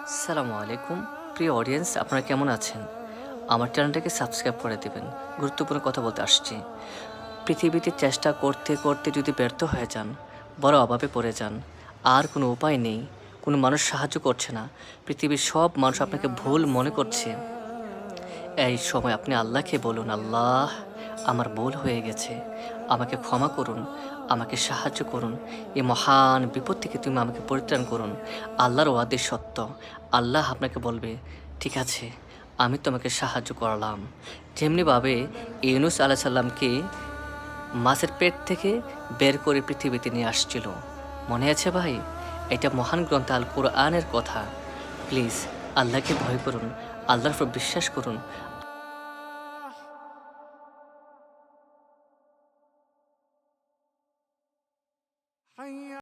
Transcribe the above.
আসসালামু আলাইকুম প্রিয় অডিয়েন্স, আপনারা কেমন আছেন? আমার চ্যানেলটাকে সাবস্ক্রাইব করে দেবেন। গুরুত্বপূর্ণ কথা বলতে আসছি। পৃথিবীতে চেষ্টা করতে করতে যদি ব্যর্থ হয়ে যান, বড় অভাবে পড়ে যান, আর কোনো উপায় নেই, কোনো মানুষ সাহায্য করছে না, পৃথিবীর সব মানুষ আপনাকে ভুল মনে করছে, এই সময় আপনি আল্লাহকে বলুন, আল্লাহ আমার ভুল হয়ে গেছে, আমাকে ক্ষমা করুন, আমাকে সাহায্য করুন, এই মহান বিপদ থেকে তুমি আমাকে পরিত্রাণ করুন। আল্লাহর ওয়াদে সত্য। আল্লাহ আপনাকে বলবে, ঠিক আছে, আমি তোমাকে সাহায্য করলাম। যেমনিভাবে ইউনুস আলাইহিস সালামকে মাছের পেট থেকে বের করে পৃথিবীতে নিয়ে আসছিল, মনে আছে ভাই? এটা মহান গ্রন্থ আল কোরআনের কথা। প্লিজ আল্লাহকে ভয় করুন, আল্লাহর উপর বিশ্বাস করুন,